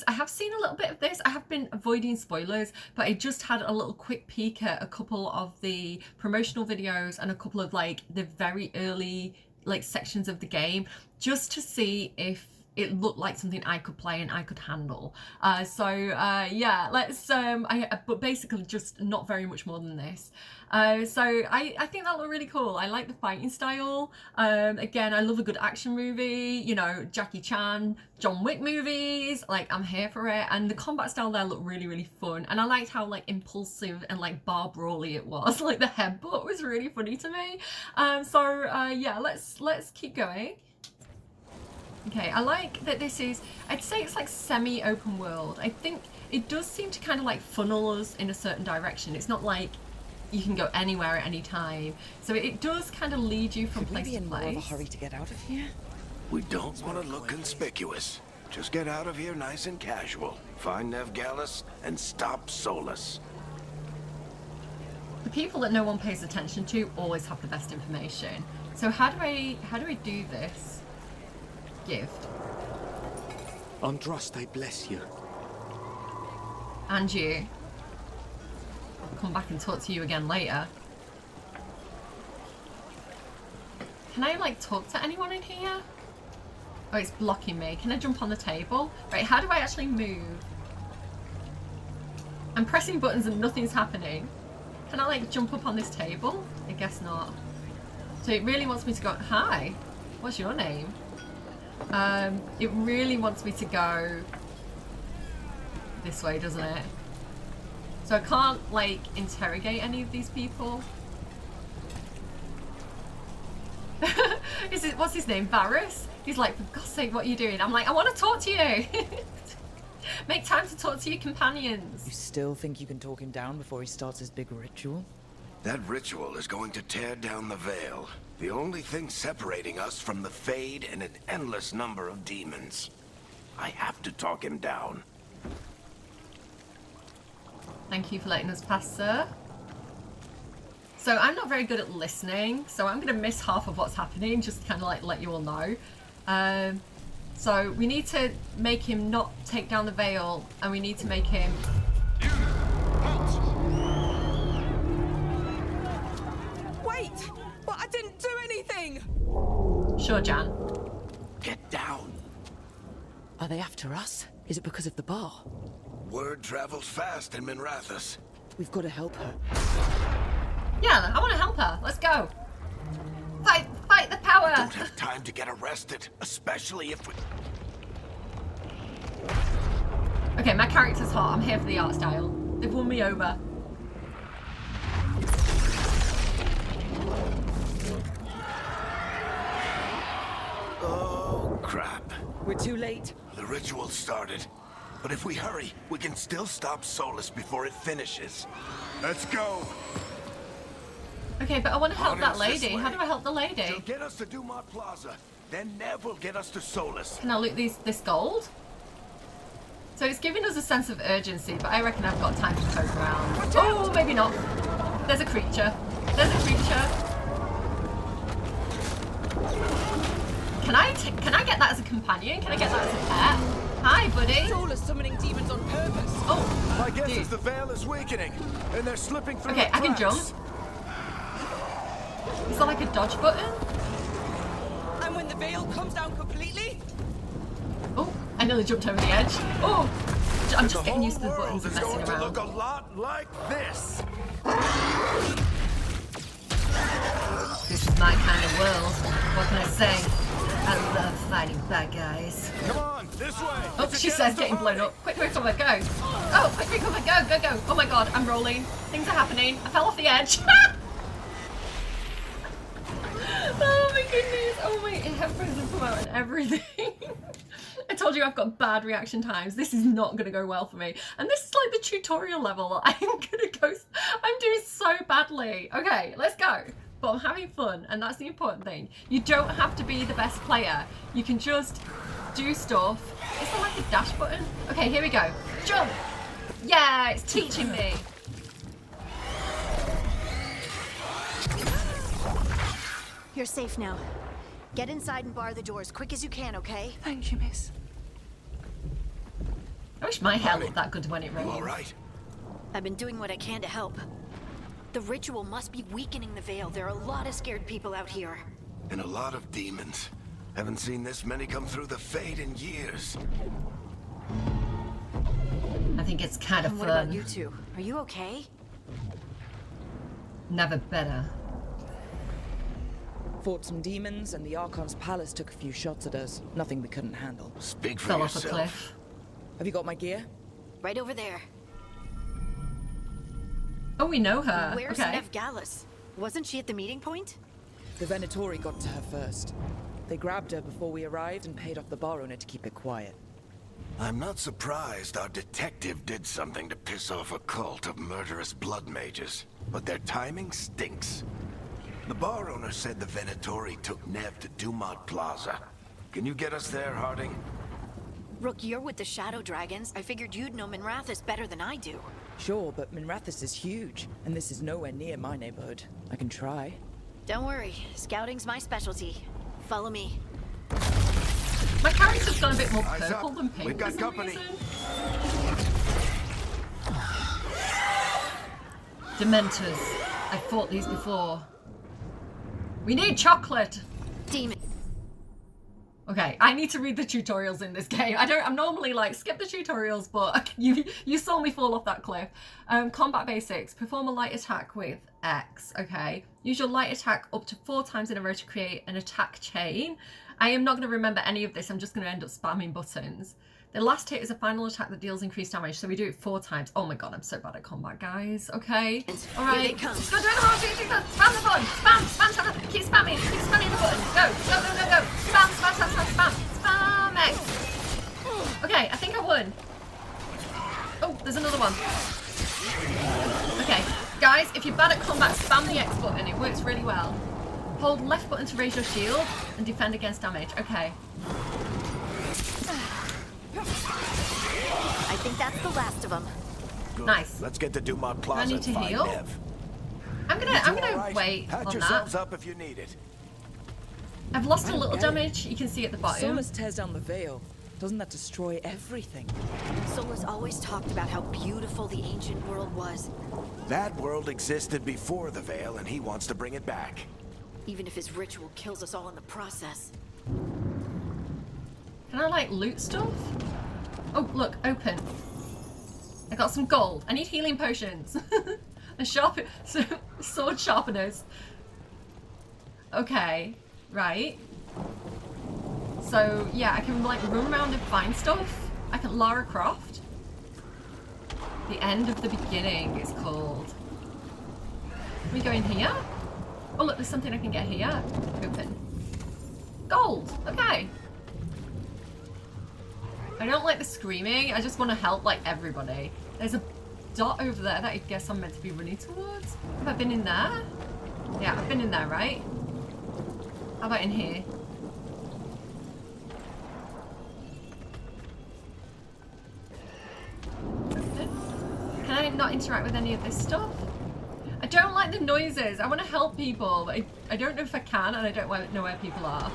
[SPEAKER 1] have seen a little bit of this. I have been avoiding spoilers, but I just had a little quick peek at a couple of the promotional videos and a couple of like the very early like sections of the game just to see if it looked like something I could play and I could handle. Yeah, let's but basically just not very much more than this. So I think that looked really cool. I like the fighting style. Again, I love a good action movie, you know, Jackie Chan, John Wick movies, like I'm here for it. And the combat style there looked really, really fun. And I liked how like impulsive and like bar brawly it was. Like the headbutt was really funny to me. Yeah, let's keep going. Okay, I like that this is, I'd say it's like semi-open world. I think it does seem to kind of like funnel us in a certain direction. It's not like you can go anywhere at any time. So it does kind of lead you from place
[SPEAKER 3] Maybe
[SPEAKER 1] to
[SPEAKER 3] in more of a
[SPEAKER 1] place.
[SPEAKER 3] hurry to get out of here.
[SPEAKER 2] We don't want to look conspicuous. Just get out of here nice and casual. Find Nev Gallus and stop Solus.
[SPEAKER 1] The people that no one pays attention to always have the best information. So how do I do this? Gift.
[SPEAKER 5] Androst, I bless you.
[SPEAKER 1] And you. I'll come back and talk to you again later. Can I like talk to anyone in here? Oh, it's blocking me. Can I jump on the table? Right, how do I actually move? I'm pressing buttons and nothing's happening. Can I like jump up on this table? I guess not. So it really wants me to go, hi, what's your name? It really wants me to go this way, doesn't it? So I can't like interrogate any of these people. What's his name? Varus? He's like, for God's sake, what are you doing? I'm like, I want to talk to you. Make time to talk to your companions.
[SPEAKER 3] You still think you can talk him down before he starts his big ritual?
[SPEAKER 2] That ritual is going to tear down the veil. The only thing separating us from the Fade and an endless number of demons. I have to talk him down.
[SPEAKER 1] Thank you for letting us pass, sir. So I'm not very good at listening, so I'm going to miss half of what's happening, just to kind of like let you all know. So we need to make him not take down the veil, and we need to make him...
[SPEAKER 4] Wait! But I didn't do anything!
[SPEAKER 1] Sure, Jan.
[SPEAKER 2] Get down.
[SPEAKER 3] Are they after us? Is it because of the bar?
[SPEAKER 2] Word travels fast in Minrathous.
[SPEAKER 3] We've got to help her.
[SPEAKER 1] Yeah, I want to help her. Let's go. Fight the power.
[SPEAKER 2] Don't have time to get arrested, especially if we...
[SPEAKER 1] Okay, my character's hot. I'm here for the art style. They've won me over.
[SPEAKER 2] Oh, crap.
[SPEAKER 3] We're too late.
[SPEAKER 2] The ritual started. But if we hurry, we can still stop Solus before it finishes. Let's go.
[SPEAKER 1] Okay, but I want to help that
[SPEAKER 2] Audience this
[SPEAKER 1] lady.
[SPEAKER 2] way.
[SPEAKER 1] How do I help the lady?
[SPEAKER 2] She'll get us to Dumont Plaza. Then Nev will get us to Solus.
[SPEAKER 1] Can I loot this gold? So it's giving us a sense of urgency, but I reckon I've got time to poke around. Oh, maybe not. There's a creature. There's a creature. Can I get that as a companion? Can I get that as a pet? Hi, buddy.
[SPEAKER 4] Solus summoning demons on purpose.
[SPEAKER 1] Oh,
[SPEAKER 2] My guess
[SPEAKER 1] dude.
[SPEAKER 2] is the veil is weakening, and they're slipping through
[SPEAKER 1] Okay,
[SPEAKER 2] the
[SPEAKER 1] I can jump.
[SPEAKER 2] cracks.
[SPEAKER 1] Is that like a dodge button?
[SPEAKER 4] And when the veil comes down completely,
[SPEAKER 1] Oh, I nearly jumped over the edge. Oh, I'm just
[SPEAKER 2] The
[SPEAKER 1] getting
[SPEAKER 2] whole
[SPEAKER 1] used to the
[SPEAKER 2] world
[SPEAKER 1] buttons and
[SPEAKER 2] is
[SPEAKER 1] messing
[SPEAKER 2] going to look a
[SPEAKER 1] around.
[SPEAKER 2] lot like this.
[SPEAKER 1] This is my kind of world. What can I say? I love fighting bad guys.
[SPEAKER 2] Come on, this way.
[SPEAKER 1] Oh,
[SPEAKER 2] It's
[SPEAKER 1] she
[SPEAKER 2] against
[SPEAKER 1] says
[SPEAKER 2] the
[SPEAKER 1] getting blown
[SPEAKER 2] hurry.
[SPEAKER 1] up. Quick recover, go. Oh, quick recover, go. Oh my god, I'm rolling. Things are happening. I fell off the edge. Oh my goodness. Oh my, headphones have come out and everything. told you I've got bad reaction times. This is not going to go well for me. And this is like the tutorial level. I'm doing so badly. Okay, let's go. But I'm having fun, and that's the important thing. You don't have to be the best player. You can just do stuff. Is there like a dash button? Okay, here we go. Jump! Yeah, it's teaching me.
[SPEAKER 5] You're safe now. Get inside and bar the door as quick as you can, okay?
[SPEAKER 3] Thank you, miss.
[SPEAKER 1] I wish my hair looked that good when it
[SPEAKER 2] You
[SPEAKER 1] rained.
[SPEAKER 2] all right?
[SPEAKER 5] I've been doing what I can to help. The ritual must be weakening the veil. There are a lot of scared people out here.
[SPEAKER 2] And a lot of demons. Haven't seen this many come through the Fade in years.
[SPEAKER 1] I think it's kind of
[SPEAKER 5] And what about
[SPEAKER 1] fun.
[SPEAKER 5] you two? Are you okay?
[SPEAKER 1] Never better.
[SPEAKER 3] Fought some demons, and the Archon's palace took a few shots at us. Nothing we couldn't handle.
[SPEAKER 2] Speak for
[SPEAKER 1] Fell off a
[SPEAKER 2] yourself.
[SPEAKER 1] cliff.
[SPEAKER 3] Have you got my gear?
[SPEAKER 5] Right over there.
[SPEAKER 1] Oh, we know her.
[SPEAKER 5] Where's
[SPEAKER 1] Okay.
[SPEAKER 5] Nev Gallus? Wasn't she at the meeting point?
[SPEAKER 3] The Venatori got to her first. They grabbed her before we arrived and paid off the bar owner to keep it quiet.
[SPEAKER 2] I'm not surprised our detective did something to piss off a cult of murderous blood mages, but their timing stinks. The bar owner said the Venatori took Nev to Dumont Plaza. Can you get us there, Harding?
[SPEAKER 5] Rook, you're with the Shadow Dragons. I figured you'd know Minrathous better than I do.
[SPEAKER 3] Sure, but Minrathous is huge, and this is nowhere near my neighborhood. I can try.
[SPEAKER 5] Don't worry, scouting's my specialty. Follow me.
[SPEAKER 1] My character's gone a bit more
[SPEAKER 2] Eyes
[SPEAKER 1] purple
[SPEAKER 2] up.
[SPEAKER 1] than pink
[SPEAKER 2] We've got
[SPEAKER 1] for some
[SPEAKER 2] company.
[SPEAKER 1] reason. Dementors. I've fought these before. We need chocolate!
[SPEAKER 5] Demon.
[SPEAKER 1] Okay, I need to read the tutorials in this game. I'm normally like, skip the tutorials, but you saw me fall off that cliff. Combat basics. Perform a light attack with X, okay. Use your light attack up to 4 times in a row to create an attack chain. I am not going to remember any of this. I'm just going to end up spamming buttons. The last hit is a final attack that deals increased damage, so we do it 4 times. Oh my god, I'm so bad at combat, guys. Okay. Alright.
[SPEAKER 5] Here they come.
[SPEAKER 1] Go, do the wrong thing, spam the button. Spam, keep spamming the button. Go. Spam, spam X. Okay, I think I won. Oh, there's another one. Okay, guys, if you're bad at combat, spam the X button. It works really well. Hold left button to raise your shield and defend against damage. Okay.
[SPEAKER 5] I think that's the last of them.
[SPEAKER 2] Good.
[SPEAKER 1] Nice.
[SPEAKER 2] Let's get to Dumont Plaza
[SPEAKER 1] I need
[SPEAKER 2] and
[SPEAKER 1] to
[SPEAKER 2] find
[SPEAKER 1] heal?
[SPEAKER 2] Nev.
[SPEAKER 1] I'm
[SPEAKER 2] You
[SPEAKER 1] gonna
[SPEAKER 2] two all right?
[SPEAKER 1] wait
[SPEAKER 2] Pat
[SPEAKER 1] on
[SPEAKER 2] yourselves
[SPEAKER 1] that.
[SPEAKER 2] up if you need it.
[SPEAKER 1] I've lost a
[SPEAKER 3] I don't
[SPEAKER 1] little
[SPEAKER 3] get it.
[SPEAKER 1] damage. You can see at the bottom.
[SPEAKER 3] Solus tears down the veil. Doesn't that destroy everything?
[SPEAKER 5] Solus always talked about how beautiful the ancient world was,
[SPEAKER 2] That world existed before the Veil, and he wants to bring it back.
[SPEAKER 5] even if his ritual kills us all in the process.
[SPEAKER 1] Can I like loot stuff? Oh, look, open. I got some gold. I need healing potions. A sword sharpeners. Okay, right. So yeah, I can like run around and find stuff. I can Lara Croft. The End of the Beginning is called. Can we go in here? Oh look, there's something I can get here. Open. Gold. Okay. I don't like the screaming. I just want to help like everybody. There's a dot over there that I guess I'm meant to be running towards. Have I been in there? Yeah, I've been in there, right? How about in here? Can I not interact with any of this stuff? I don't like the noises. I want to help people, but I don't know if I can, and I don't know where people are.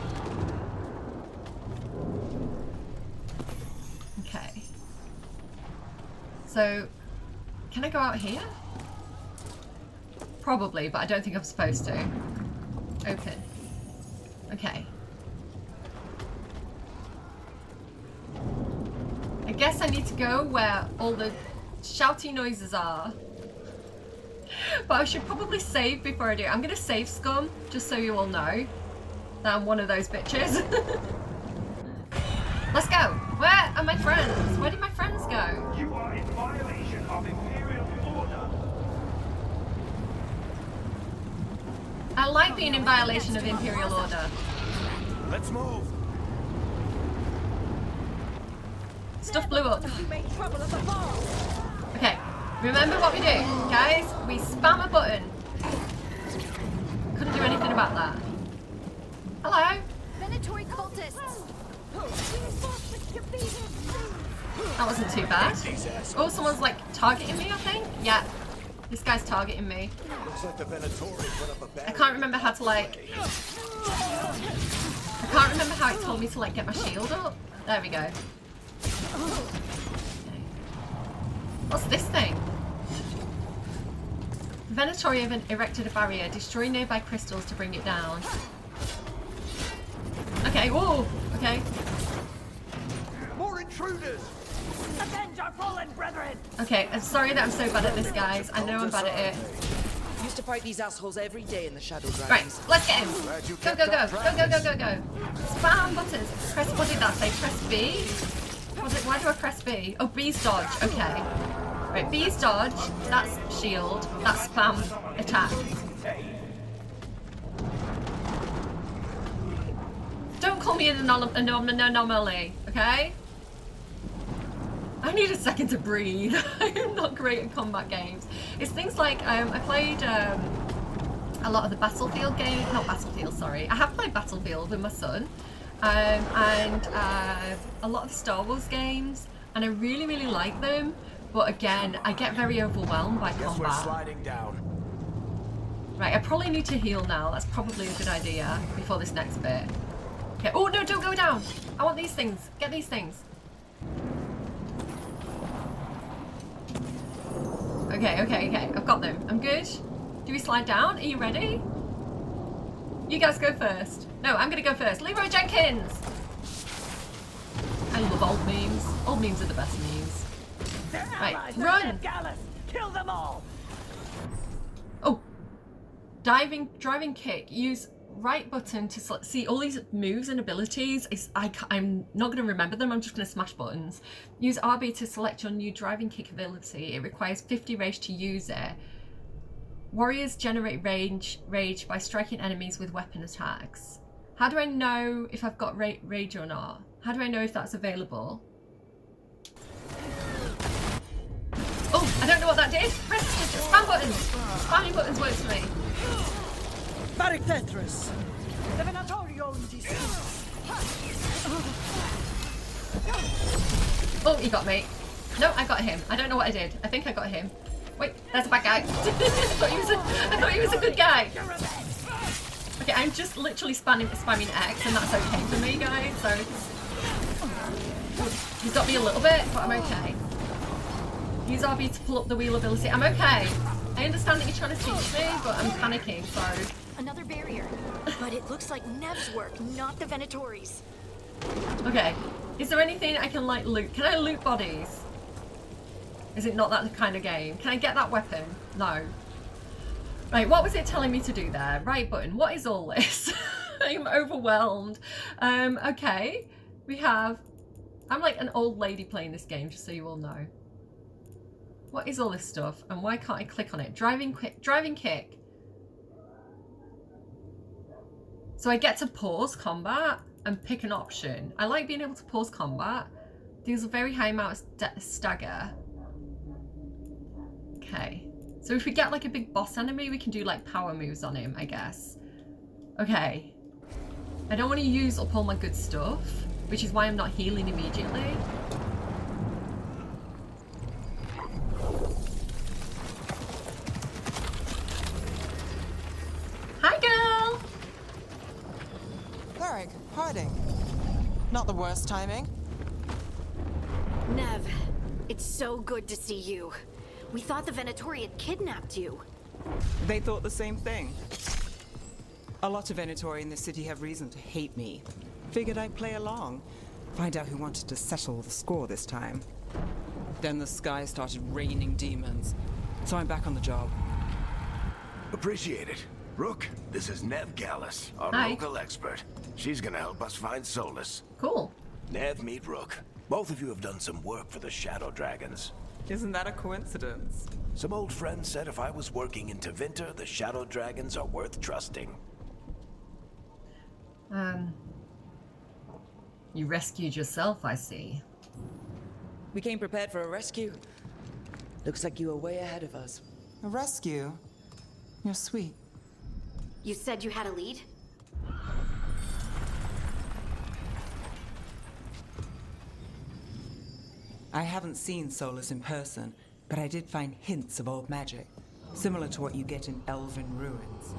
[SPEAKER 1] Okay. So, can I go out here? Probably, but I don't think I'm supposed to. Open. Okay. I guess I need to go where all the shouty noises are. But I should probably save before I do. I'm gonna save Scum, just so you all know that I'm one of those bitches. Let's go. Where are my friends? Where did my friends go?
[SPEAKER 6] You are in violation of Imperial order.
[SPEAKER 1] I like being in violation of Imperial order.
[SPEAKER 2] Let's move.
[SPEAKER 1] Stuff blew up.
[SPEAKER 4] You made trouble at the bar.
[SPEAKER 1] Okay, remember what we do, guys? We spam a button. Couldn't do anything about that. Hello?
[SPEAKER 5] Venatory cultists!
[SPEAKER 1] That wasn't too bad. Oh, someone's like targeting me, I think. Yeah, this guy's targeting me.
[SPEAKER 2] Looks like the Venatori put up a
[SPEAKER 1] I
[SPEAKER 2] barrier.
[SPEAKER 1] can't remember how to like... I can't remember how it told me to like get my shield up. There we go. Okay. What's this thing? Venatori have erected a barrier. Destroy nearby crystals to bring it down. Okay, whoa! Okay.
[SPEAKER 6] More intruders!
[SPEAKER 4] Avenge our fallen brethren.
[SPEAKER 1] Okay, I'm sorry that I'm so bad at this, guys. I know I'm bad at it.
[SPEAKER 3] Used to fight these assholes every day in the Shadow Dragons.
[SPEAKER 1] Right, let's get him. Go, go, go, go, go, go, go, go. Spam buttons. Press, what did that say? Press B? Why do I press B? Oh, B's dodge. Okay. Right, B's dodge. That's shield. That's spam attack. Don't call me an anomaly, okay? I need a second to breathe. I'm not great at combat games. It's things like, I played a lot of the Battlefield game, not Battlefield, sorry. I have played Battlefield with my son, and a lot of the Star Wars games, and I really, really like them, but again, I get very overwhelmed by
[SPEAKER 2] Guess we're
[SPEAKER 1] combat.
[SPEAKER 2] sliding down.
[SPEAKER 1] Right, I probably need to heal now. That's probably a good idea before this next bit. Okay, oh no, don't go down. I want these things. Get these things. Okay, okay, okay. I've got them. I'm good. Do we slide down? Are you ready? You guys go first. No, I'm gonna go first. Leroy Jenkins! I love old memes. Old memes are the best memes. Right, run!
[SPEAKER 4] Kill them all.
[SPEAKER 1] Oh! Driving kick. Use right button to see all these moves and abilities. I'm not going to remember them. I'm just going to smash buttons. Use RB to select your new driving kick ability. It requires 50 rage to use it. Warriors generate rage by striking enemies with weapon attacks. How do I know if I've got rage or not? How do I know if that's available? Oh, I don't know what that did. Press spam buttons. Spamming buttons works for me.
[SPEAKER 4] Barictetris. The Venatorio
[SPEAKER 1] Oh, he got me. No, I got him. I don't know what I did. I think I got him. Wait, there's a bad guy. I thought he was a good guy. Okay, I'm just literally spamming X, and that's okay for me, guys. So he's got me a little bit, but I'm okay. Use RB to pull up the wheel ability. I'm okay. I understand that you're trying to teach me, but I'm panicking, so...
[SPEAKER 5] Another barrier. But it looks like Nev's work, not the Venatori's.
[SPEAKER 1] Okay. Is there anything I can, like, loot? Can I loot bodies? Is it not that kind of game? Can I get that weapon? No. Right, what was it telling me to do there? Right button. What is all this? I'm overwhelmed. Okay. We have... I'm like an old lady playing this game, just so you all know. What is all this stuff? And why can't I click on it? Driving kick. So I get to pause combat and pick an option. I like being able to pause combat. Deals a very high amount of stagger. Okay. So if we get like a big boss enemy, we can do like power moves on him, I guess. Okay. I don't want to use up all my good stuff, which is why I'm not healing immediately. Hi, girl!
[SPEAKER 7] Varric, hiding. Not the worst timing.
[SPEAKER 5] Nev, it's so good to see you. We thought the Venatori had kidnapped you.
[SPEAKER 7] They thought the same thing. A lot of Venatori in the city have reason to hate me. Figured I'd play along. Find out who wanted to settle the score this time. Then the sky started raining demons. So I'm back on the job.
[SPEAKER 2] Appreciate it. Rook, this is Nev Gallus, our
[SPEAKER 1] Hi.
[SPEAKER 2] local expert. She's gonna help us find solace.
[SPEAKER 1] Cool.
[SPEAKER 2] Nev, meet Rook. Both of you have done some work for the Shadow Dragons.
[SPEAKER 7] Isn't that a coincidence?
[SPEAKER 2] Some old friends said if I was working in Tevinter, the Shadow Dragons are worth trusting.
[SPEAKER 1] You rescued yourself, I see.
[SPEAKER 3] We came prepared for a rescue. Looks like you were way ahead of us.
[SPEAKER 7] A rescue? You're sweet.
[SPEAKER 5] You said you had a lead?
[SPEAKER 7] I haven't seen Solus in person, but I did find hints of old magic, similar to what you get in elven ruins.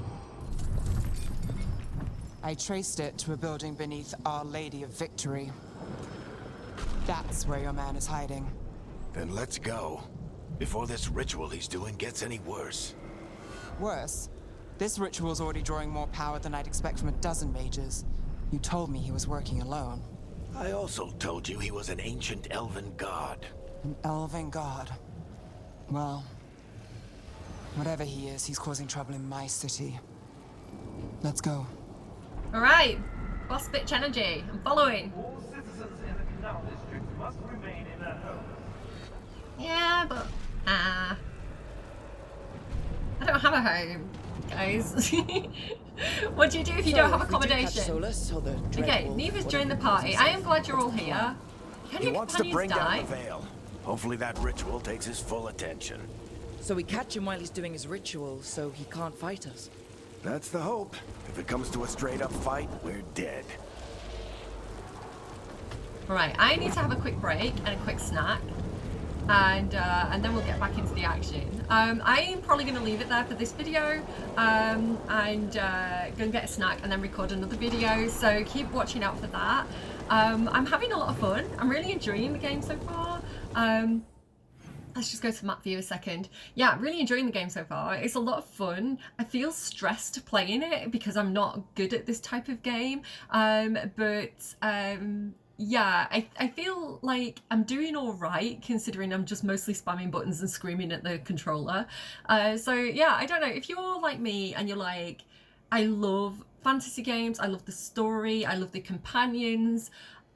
[SPEAKER 7] I traced it to a building beneath Our Lady of Victory. That's where your man is hiding.
[SPEAKER 2] Then let's go. Before this ritual he's doing gets any worse.
[SPEAKER 7] Worse, this ritual's already drawing more power than I'd expect from a dozen mages. You told me he was working alone.
[SPEAKER 2] I also told you he was an ancient elven god.
[SPEAKER 7] An elven god. Well, whatever he is, he's causing trouble in my city. Let's go.
[SPEAKER 1] All right, boss bitch energy. I'm following.
[SPEAKER 6] All citizens in the canal district must remain in their homes.
[SPEAKER 1] Yeah, but I don't have a home, guys. What do you do if you don't have accommodation?
[SPEAKER 3] Solus or the
[SPEAKER 1] Okay,
[SPEAKER 3] Dreadwolf,
[SPEAKER 1] Neva's
[SPEAKER 3] whatever
[SPEAKER 1] joined the
[SPEAKER 3] it
[SPEAKER 1] party.
[SPEAKER 3] is.
[SPEAKER 1] I am glad you're all here. Can
[SPEAKER 2] He
[SPEAKER 1] your
[SPEAKER 2] wants to
[SPEAKER 1] companions
[SPEAKER 2] bring
[SPEAKER 1] die?
[SPEAKER 2] down the veil. Hopefully that ritual takes his full attention.
[SPEAKER 3] So we catch him while he's doing his ritual, so he can't fight us.
[SPEAKER 2] That's the hope. If it comes to a straight-up fight, we're dead.
[SPEAKER 1] Right, I need to have a quick break and a quick snack, and then we'll get back into the action. I am probably going to leave it there for this video, and go and get a snack and then record another video, so keep watching out for that. I'm having a lot of fun. I'm really enjoying the game so far. Let's just go to the map view a second. Yeah, really enjoying the game so far. It's a lot of fun. I feel stressed playing it because I'm not good at this type of game. Yeah, I feel like I'm doing all right considering I'm just mostly spamming buttons and screaming at the controller. So yeah, I don't know. If you're like me and you're like, I love fantasy games, I love the story, I love the companions,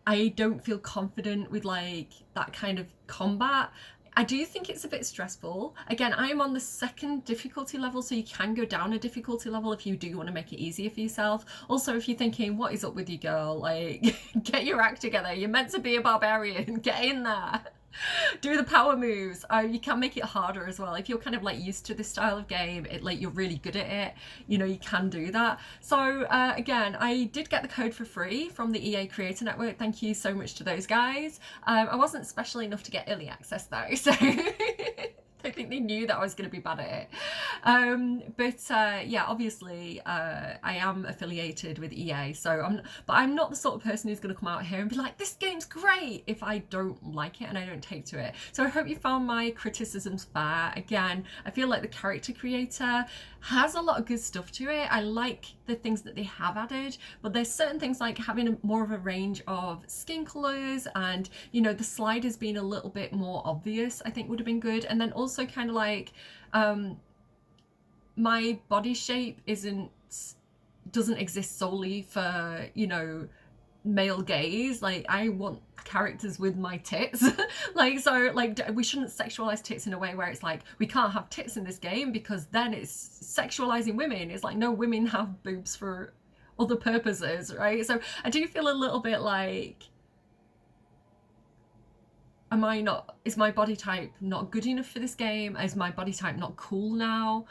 [SPEAKER 1] I don't feel confident with like that kind of combat. I do think it's a bit stressful. Again, I am on the 2nd difficulty level, so you can go down a difficulty level if you do want to make it easier for yourself. Also, if you're thinking, what is up with you, girl? Like, get your act together. You're meant to be a barbarian. Get in there. Do the power moves. You can make it harder as well. If you're kind of like used to this style of game, like you're really good at it, you know, you can do that. So again, I did get the code for free from the EA Creator Network. Thank you so much to those guys. I wasn't special enough to get early access though, so I think they knew that I was going to be bad at it. Yeah, obviously I am affiliated with EA, so I'm not the sort of person who's going to come out here and be like, this game's great, if I don't like it and I don't take to it. So I hope you found my criticisms fair. Again, I feel like the character creator has a lot of good stuff to it. I like the things that they have added, but there's certain things like having more of a range of skin colors, and you know, the sliders being a little bit more obvious, I think would have been good. And then also kind of like my body shape doesn't exist solely for, you know, male gaze. Like, I want characters with my tits. Like, so like we shouldn't sexualize tits in a way where it's like we can't have tits in this game because then it's sexualizing women. It's like, no, women have boobs for other purposes, right? So I do feel a little bit like, is my body type not good enough for this game? Is my body type not cool now?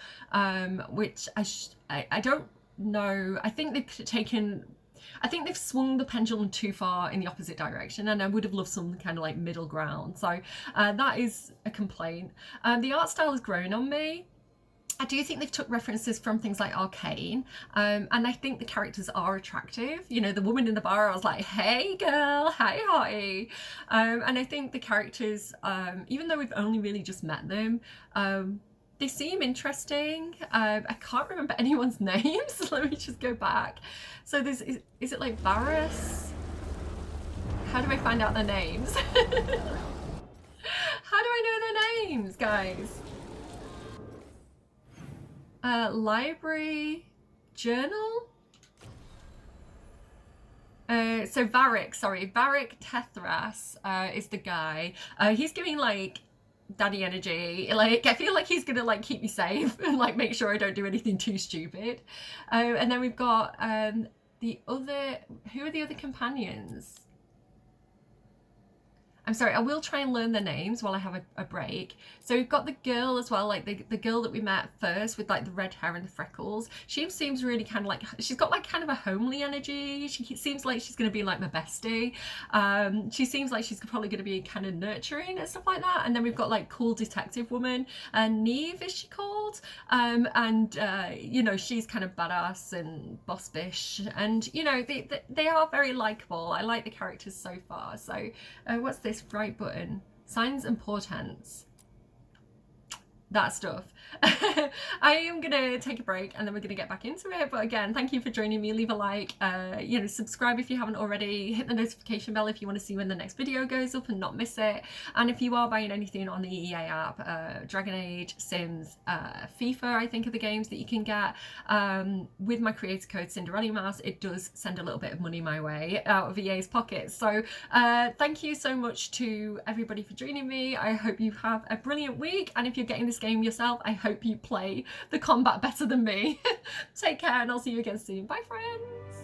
[SPEAKER 1] Which I don't know. I think they've swung the pendulum too far in the opposite direction, and I would have loved some kind of like middle ground. So that is a complaint. The art style has grown on me. I do think they've took references from things like Arcane, and I think the characters are attractive. You know, the woman in the bar, I was like, hey girl, hey hottie. And I think the characters, even though we've only really just met them, they seem interesting. I can't remember anyone's names. Let me just go back. So is it like Varus? How do I find out their names? How do I know their names, guys? Library journal. So Varric Tethras is the guy. He's giving like daddy energy. Like, I feel like he's gonna like keep me safe and like make sure I don't do anything too stupid. And then we've got who are the other companions? I'm sorry, I will try and learn their names while I have a break. So we've got the girl as well, like the girl that we met first with like the red hair and the freckles. She seems really kind of like, she's got like kind of a homely energy. She seems like she's going to be like my bestie. She seems like she's probably going to be kind of nurturing and stuff like that. And then we've got like cool detective woman, Neve is she called? You know, she's kind of badass and boss-bish, and you know, they are very likable. I like the characters so far. So what's this right button? Signs and portents. That stuff. I am gonna take a break and then we're gonna get back into it. But again, thank you for joining me. Leave a like, you know, subscribe if you haven't already, hit the notification bell if you want to see when the next video goes up and not miss it. And if you are buying anything on the EA app, Dragon Age, Sims, FIFA, I think are the games that you can get, with my creator code Cinderellimouse, it does send a little bit of money my way out of EA's pockets. So thank you so much to everybody for joining me. I hope you have a brilliant week, and if you're getting this game yourself, I hope you play the combat better than me. Take care, and I'll see you again soon. Bye, friends.